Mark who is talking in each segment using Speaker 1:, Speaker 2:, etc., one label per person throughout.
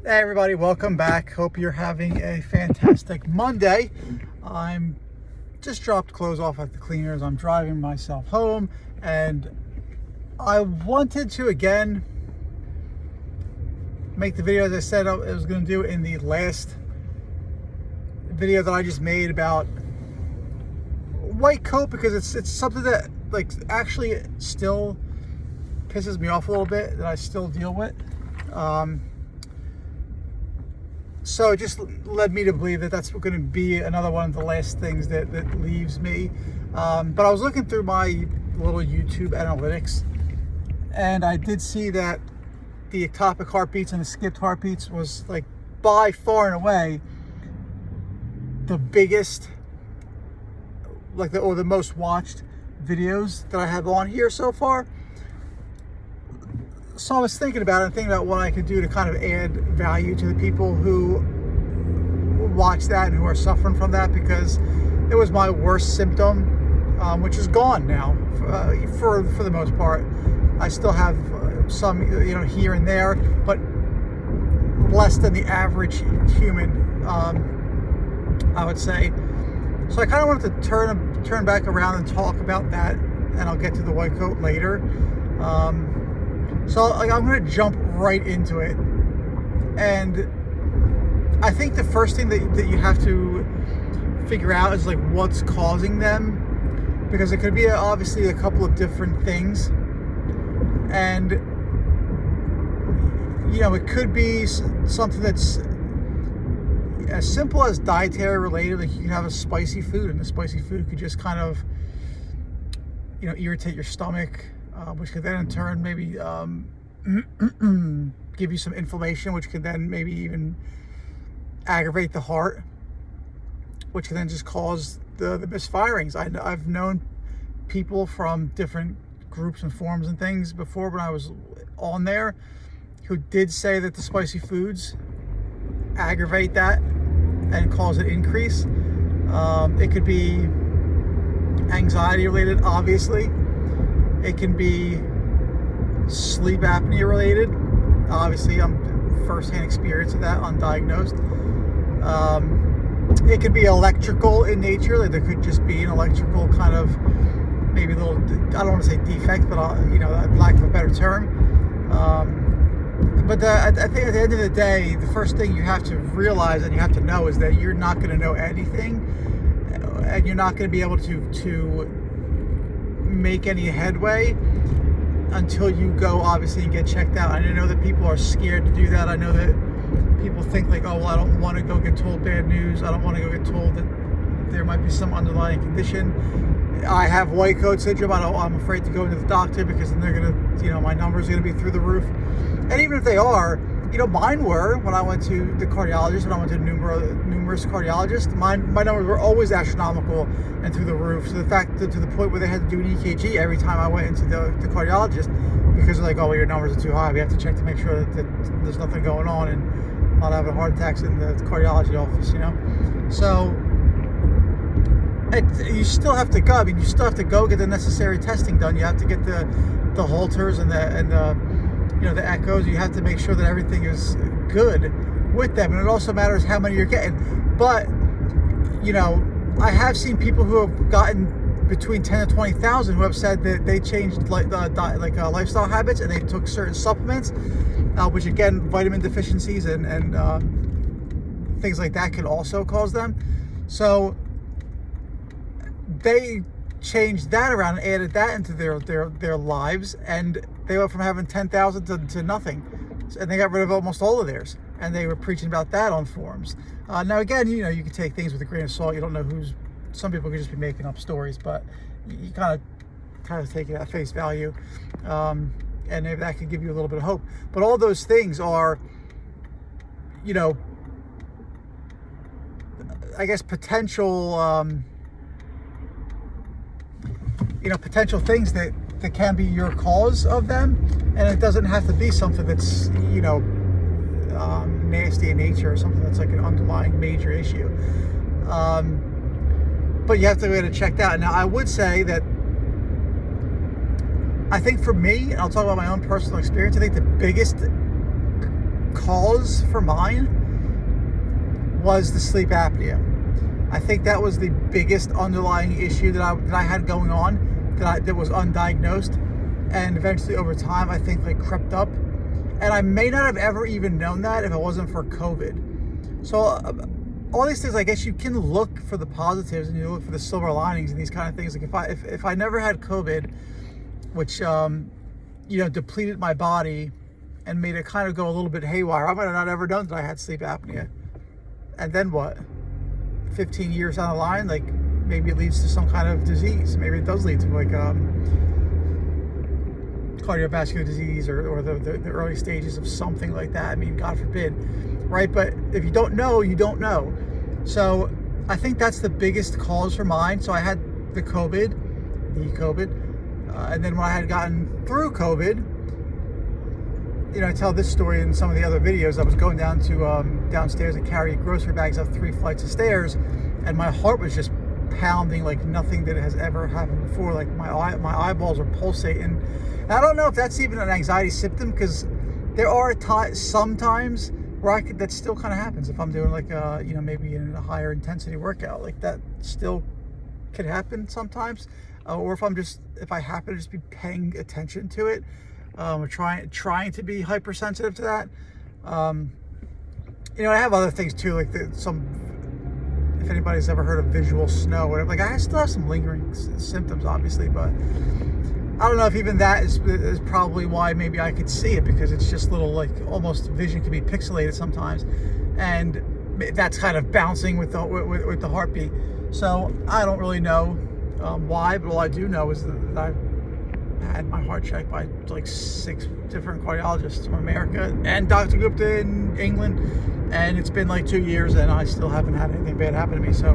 Speaker 1: Hey everybody, welcome back. Hope you're having a fantastic Monday. I'm just dropped clothes off at the cleaners. I'm driving myself home, and I wanted to again make the video as I said I was going to do in the last video that I just made about white coat, because it's something that actually still pisses me off a little bit, that I still deal with. So it just led me to believe that that's going to be another one of the last things that leaves me. But I was looking through my little YouTube analytics, and I did see that the ectopic heartbeats and the skipped heartbeats was by far and away the biggest, or the most watched videos that I have on here so far. So I was thinking about it and thinking about what I could do to kind of add value to the people who watch that and who are suffering from that, because it was my worst symptom, which is gone now for the most part. I still have some, here and there, but less than the average human, I would say. So I kind of wanted to turn back around and talk about that, and I'll get to the white coat later. So I'm going to jump right into it, and I think the first thing that you have to figure out is what's causing them, because it could be obviously a couple of different things, and it could be something that's as simple as dietary related. You can have a spicy food, and the spicy food could just kind of irritate your stomach, which could then in turn maybe give you some inflammation, which could then maybe even aggravate the heart, which can then just cause the misfirings. I've known people from different groups and forums and things before when I was on there who did say that the spicy foods aggravate that and cause an increase. It could be anxiety related, obviously. It can be sleep apnea related. Obviously, I'm first-hand experience of that, undiagnosed. It could be electrical in nature. There could just be an electrical kind of, maybe a little, I don't want to say defect, but lack of a better term. But I think at the end of the day, the first thing you have to realize and you have to know is that you're not going to know anything, and you're not going to be able to make any headway until you go obviously and get checked out. And I know that people are scared to do that. I know that people think oh well, I don't want to go get told bad news. I don't want to go get told that there might be some underlying condition. I have white coat syndrome. I'm afraid to go into the doctor, because then they're gonna, my numbers are gonna be through the roof. And even if they are, mine were when I went to the cardiologist, when I went to numerous cardiologists, my numbers were always astronomical and through the roof. So the fact that to the point where they had to do an EKG every time I went into the cardiologist, because they're oh, well, your numbers are too high. We have to check to make sure that there's nothing going on and not having heart attacks in the cardiology office, So you still have to go. I mean, you still have to go get the necessary testing done. You have to get the Holters and the echoes. You have to make sure that everything is good with them, and it also matters how many you're getting. But I have seen people who have gotten between 10 to 20,000 who have said that they changed lifestyle habits, and they took certain supplements, which again, vitamin deficiencies and things like that can also cause them. So they changed that around and added that into their lives, and they went from having 10,000 to nothing, and they got rid of almost all of theirs, and they were preaching about that on forums. Now again, you can take things with a grain of salt. You don't know some people could just be making up stories, but you kind of take it at face value, and maybe that could give you a little bit of hope. But all those things are, I guess potential potential things that can be your cause of them, and it doesn't have to be something that's nasty in nature, or something that's an underlying major issue. But you have to get it checked out. Now, I would say that I think for me, and I'll talk about my own personal experience, I think the biggest cause for mine was the sleep apnea. I think that was the biggest underlying issue that I had going on, that was undiagnosed, and eventually over time I think like crept up. And I may not have ever even known that if it wasn't for COVID. So all these things, I guess you can look for the positives and you look for the silver linings and these kind of things. Like if I never had COVID, which depleted my body and made it kind of go a little bit haywire, I might have not ever known that I had sleep apnea. And then what? 15 years down the line, like maybe it leads to some kind of disease. Maybe it does lead to like cardiovascular disease or the early stages of something like that. I mean, God forbid, right? But if you don't know, you don't know. So I think that's the biggest cause for mine. So I had the COVID, and then when I had gotten through COVID, I tell this story in some of the other videos. I was going down to downstairs and carry grocery bags up 3 flights of stairs, and my heart was just pounding like nothing that has ever happened before. Like my eyeballs are pulsating. And I don't know if that's even an anxiety symptom, because there are sometimes where that still kind of happens if I'm doing like maybe in a higher intensity workout. Like that still could happen sometimes, or if I happen to just be paying attention to it. We're trying to be hypersensitive to that. I have other things too, like if anybody's ever heard of visual snow, whatever. Like I still have some lingering symptoms, obviously, but I don't know if even that is probably why maybe I could see it, because it's just little, like almost vision can be pixelated sometimes, and that's kind of bouncing with the heartbeat. So I don't really know why, but all I do know is that I had my heart checked by like 6 different cardiologists from America and Dr. Gupta in England, and it's been like 2 years and I still haven't had anything bad happen to me. So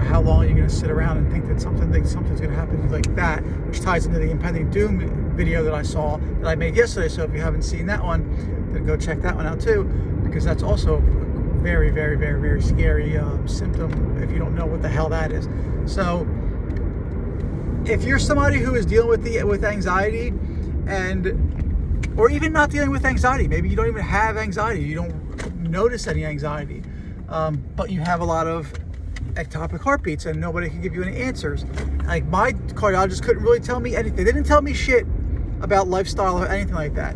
Speaker 1: how long are you going to sit around and think that something's going to happen like that, which ties into the impending doom video that I saw that I made yesterday. So if you haven't seen that one, then go check that one out too, because that's also a very, very, very, very scary symptom if you don't know what the hell that is. So if you're somebody who is dealing with anxiety, or even not dealing with anxiety, maybe you don't even have anxiety, you don't notice any anxiety, but you have a lot of ectopic heartbeats and nobody can give you any answers. Like my cardiologist couldn't really tell me anything. They didn't tell me shit about lifestyle or anything like that,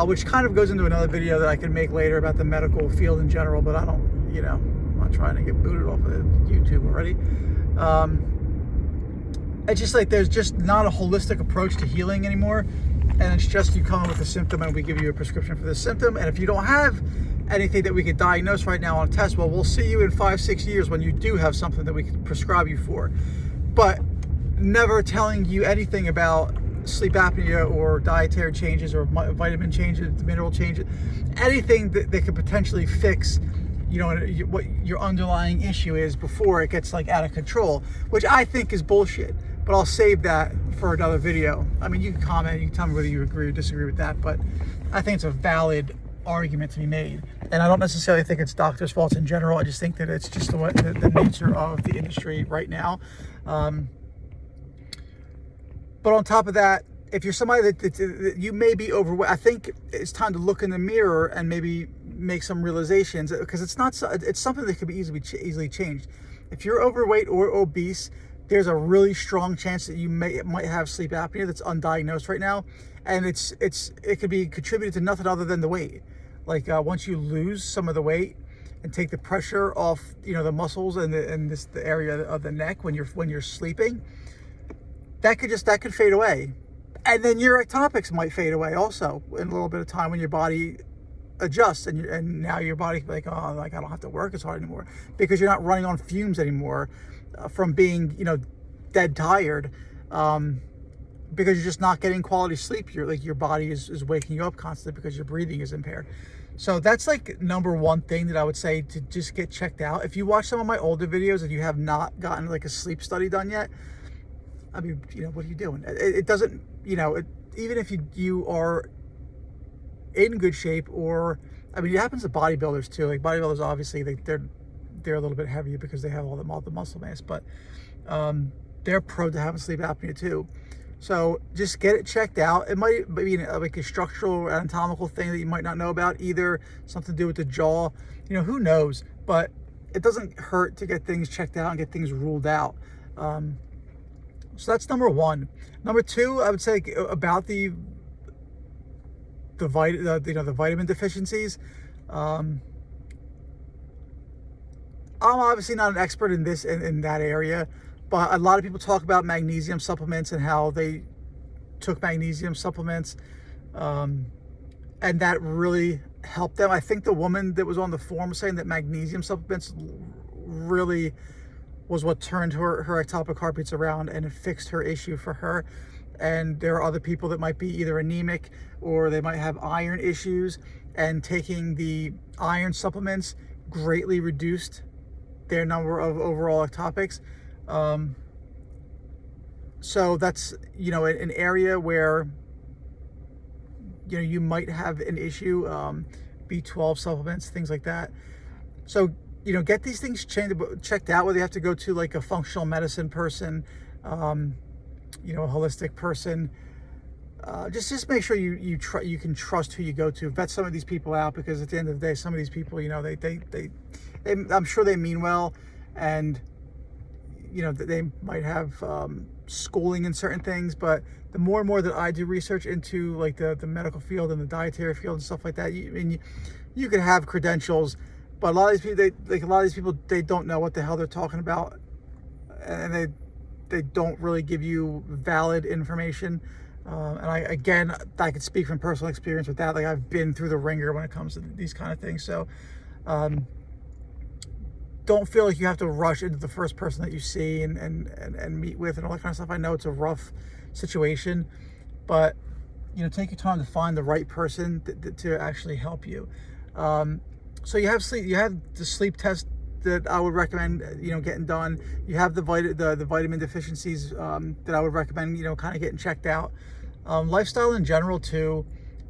Speaker 1: which kind of goes into another video that I can make later about the medical field in general, but I don't, I'm not trying to get booted off of YouTube already. It's just like there's just not a holistic approach to healing anymore, and it's just you come in with a symptom and we give you a prescription for this symptom, and if you don't have anything that we could diagnose right now on a test, well, we'll see you in 5-6 years when you do have something that we can prescribe you for. But never telling you anything about sleep apnea or dietary changes or vitamin changes, mineral changes, anything that could potentially fix what your underlying issue is before it gets like out of control, which I think is bullshit. But I'll save that for another video. I mean, you can comment, you can tell me whether you agree or disagree with that, but I think it's a valid argument to be made. And I don't necessarily think it's doctors' faults in general. I just think that it's just the nature of the industry right now. But on top of that, if you're somebody that you may be overweight, I think it's time to look in the mirror and maybe make some realizations, because it's something that could be easily changed. If you're overweight or obese, there's a really strong chance that you might have sleep apnea that's undiagnosed right now, and it could be contributed to nothing other than the weight. Like once you lose some of the weight and take the pressure off, the muscles and the area of the neck when you're sleeping, that could fade away, and then your ectopics might fade away also in a little bit of time when your body adjusts, and now your body like, oh, like I don't have to work as hard anymore, because you're not running on fumes anymore from being dead tired, because you're just not getting quality sleep. Your body is waking you up constantly because your breathing is impaired. So that's like number one thing that I would say to just get checked out. If you watch some of my older videos and you have not gotten like a sleep study done yet, I mean, what are you doing? It doesn't, even if you are in good shape, or I mean, it happens to bodybuilders too. Like bodybuilders, obviously they're a little bit heavier because they have all the muscle mass, but they're prone to having sleep apnea too. So just get it checked out. It might be like a structural or anatomical thing that you might not know about, either something to do with the jaw, who knows, but it doesn't hurt to get things checked out and get things ruled out. So that's number one. Number two, I would say about the vitamin deficiencies. I'm obviously not an expert in this in that area, but a lot of people talk about magnesium supplements and how they took magnesium supplements, and that really helped them. I think the woman that was on the forum was saying that magnesium supplements really was what turned her ectopic heartbeats around, and it fixed her issue for her. And there are other people that might be either anemic or they might have iron issues, and taking the iron supplements greatly reduced their number of overall ectopics. So that's, an area where, you might have an issue, B12 supplements, things like that. So, get these things checked out, whether you have to go to like a functional medicine person, a holistic person. Just make sure you can trust who you go to. Vet some of these people out, because at the end of the day, some of these people, they I'm sure they mean well, and they might have schooling in certain things, but the more and more that I do research into like the medical field and the dietary field and stuff like that, you can have credentials, but a lot of these people, they don't know what the hell they're talking about, and they don't really give you valid information. And I could speak from personal experience with that. Like, I've been through the ringer when it comes to these kind of things. So don't feel like you have to rush into the first person that you see and meet with and all that kind of stuff. I know it's a rough situation, but take your time to find the right person to actually help you. So you have the sleep test that I would recommend, getting done. You have the vitamin deficiencies that I would recommend, kind of getting checked out. Lifestyle in general too.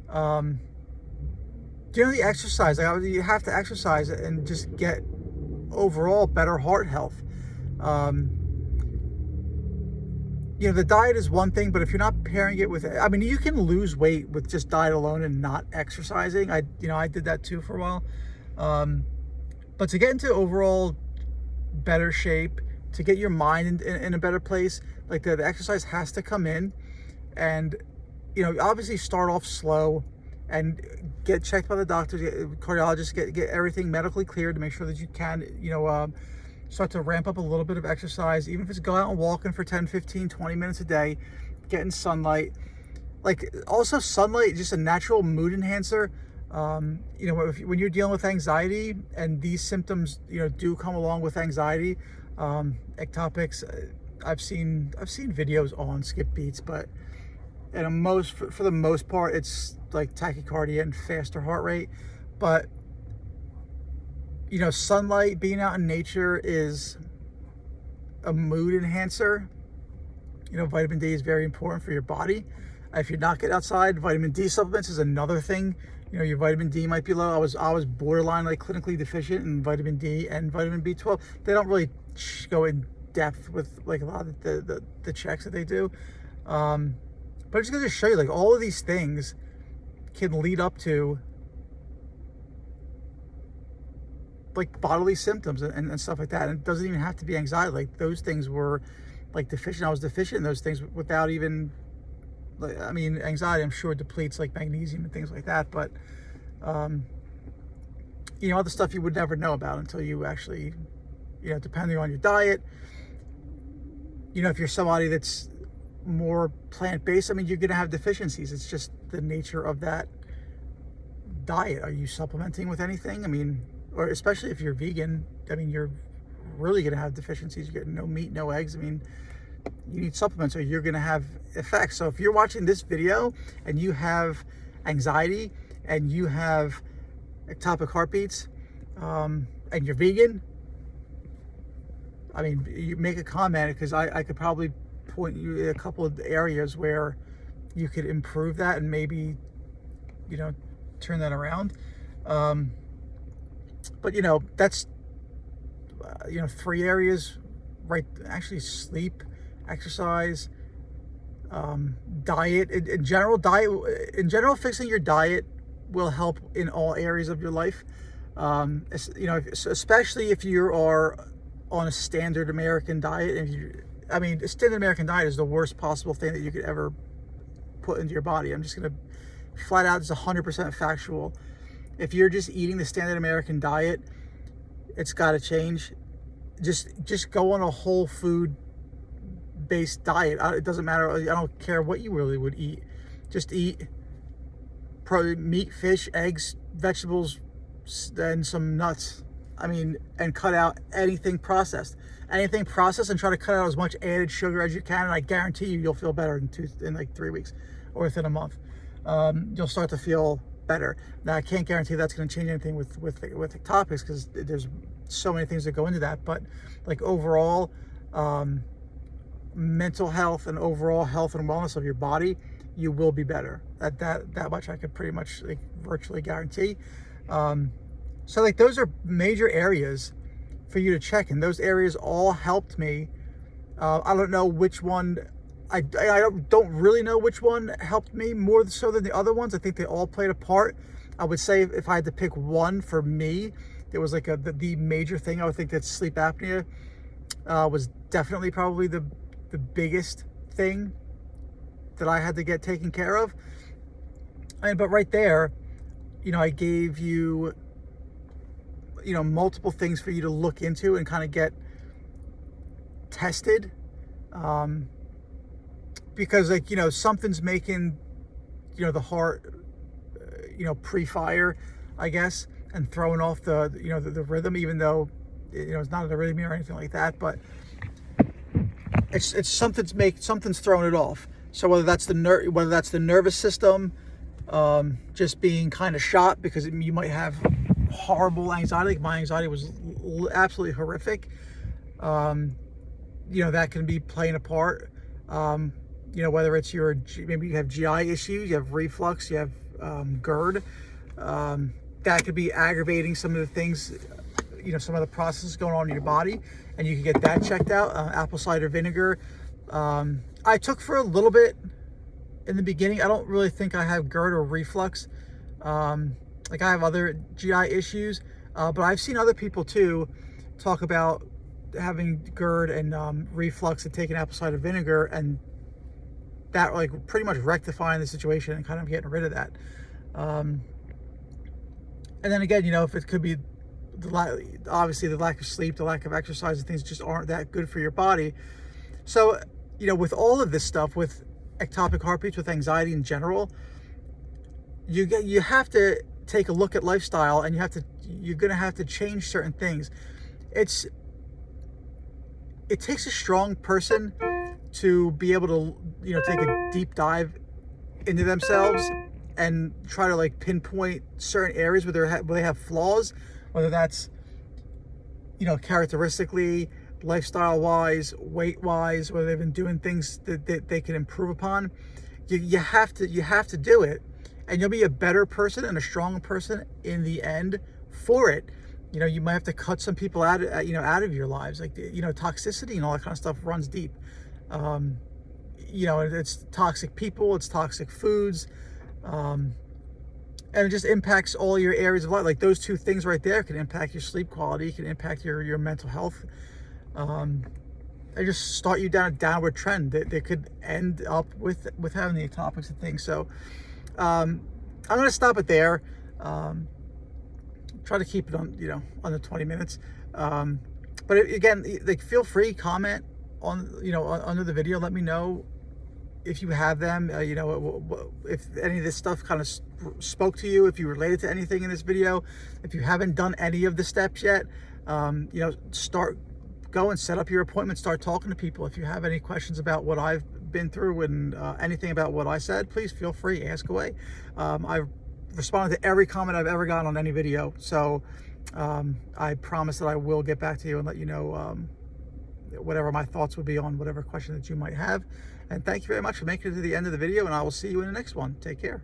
Speaker 1: The exercise. You have to exercise and just get overall better heart health. The diet is one thing, but if you're not pairing it with, you can lose weight with just diet alone and not exercising. I did that too for a while. But to get into overall better shape, to get your mind in a better place, like the exercise has to come in, and obviously start off slow and get checked by the doctors, cardiologists, get everything medically cleared to make sure that you can start to ramp up a little bit of exercise, even if it's go out and walking for 10, 15, 20 minutes a day, getting sunlight. Like, also sunlight, just a natural mood enhancer. When you're dealing with anxiety, and these symptoms, do come along with anxiety, ectopics, I've seen videos on Skip Beats, but for the most part, it's like tachycardia and faster heart rate. But sunlight, being out in nature, is a mood enhancer. Vitamin D is very important for your body. If you're not getting outside, vitamin D supplements is another thing. Your vitamin D might be low. I was borderline, like, clinically deficient in vitamin D and vitamin B12. They don't really go in depth with like a lot of the checks that they do. But I'm just going to show you, like, all of these things can lead up to like bodily symptoms and stuff like that. And it doesn't even have to be anxiety. Like, those things were like deficient. I was deficient in those things without even, like, anxiety, I'm sure, depletes like magnesium and things like that, but other stuff you would never know about until you actually, depending on your diet, if you're somebody that's more plant-based, you're going to have deficiencies. It's just the nature of that diet. Are you supplementing with anything? Or especially if you're vegan, you're really going to have deficiencies. You're getting no meat, no eggs. You need supplements, or you're going to have effects. So if you're watching this video and you have anxiety and you have ectopic heartbeats, and you're vegan, you make a comment, because I could probably point you a couple of areas where you could improve that and maybe, turn that around. But that's 3 areas, right? Actually, sleep, exercise, Diet in general, fixing your diet will help in all areas of your life. You know, especially if you are on a standard American diet. I mean, a standard American diet is the worst possible thing that you could ever put into your body. I'm just gonna flat out, it's 100% factual. If you're just eating the standard American diet, it's got to change. Just go on a whole food based diet. It doesn't matter. I don't care what you really would eat. Just eat meat, fish, eggs, vegetables, and some nuts. I mean, and cut out anything processed. Anything processed, and try to cut out as much added sugar as you can. And I guarantee you'll feel better in like 3 weeks or within a month. You'll start to feel better. Now, I can't guarantee that's going to change anything with ectopics, because there's so many things that go into that. But like overall, mental health and overall health and wellness of your body, you will be better. That much I could pretty much like virtually guarantee. So like those are major areas for you to check, and those areas all helped me. I don't know which one. I don't really know which one helped me more so than the other ones. I think they all played a part. I would say if I had to pick one for me, there was like the major thing. I would think that sleep apnea was definitely probably the biggest thing that I had to get taken care of. But right there, you know, I gave you, you know, multiple things for you to look into and kind of get tested. Because like, you know, something's making, you know, the heart, you know, pre-fire, I guess, and throwing off the, you know, the rhythm, even though, you know, it's not an arrhythmia or anything like that, but it's something's throwing it off. So whether that's the nervous system, just being kind of shot because you might have horrible anxiety. Like my anxiety was absolutely horrific. You know, that can be playing a part. You know, whether it's maybe you have GI issues, you have reflux, you have GERD, that could be aggravating some of the things, you know, some of the processes going on in your body, and you can get that checked out. Apple cider vinegar, I took for a little bit in the beginning. I don't really think I have GERD or reflux. Like I have other GI issues, but I've seen other people too talk about having GERD and reflux and taking apple cider vinegar, and that like pretty much rectifying the situation and kind of getting rid of that. And then again, you know, if it could be obviously the lack of sleep, the lack of exercise, and things just aren't that good for your body. So, you know, with all of this stuff, with ectopic heartbeats, with anxiety in general, you have to take a look at lifestyle, and you're gonna have to change certain things. It takes a strong person to be able to, you know, take a deep dive into themselves and try to like pinpoint certain areas where they have flaws, whether that's, you know, characteristically, lifestyle wise, weight wise, whether they've been doing things that they can improve upon. You have to do it, and you'll be a better person and a stronger person in the end for it. You know, you might have to cut some people out of your lives. Like, you know, toxicity and all that kind of stuff runs deep. You know, it's toxic people, it's toxic foods, and it just impacts all your areas of life. Like those two things right there can impact your sleep quality, can impact your mental health. They just start you down a downward trend that could end up with having the ectopics and things. So I'm going to stop it there. Try to keep it on, you know, under 20 minutes. But again, like, feel free, comment on, you know, under the video. Let me know if you have them, you know, if any of this stuff kind of spoke to you, if you related to anything in this video. If you haven't done any of the steps yet, you know, go and set up your appointment, start talking to people. If you have any questions about what I've been through and anything about what I said, please feel free, ask away. I've responded to every comment I've ever gotten on any video. So I promise that I will get back to you and let you know whatever my thoughts would be on whatever question that you might have. And thank you very much for making it to the end of the video, and I will see you in the next one. Take care.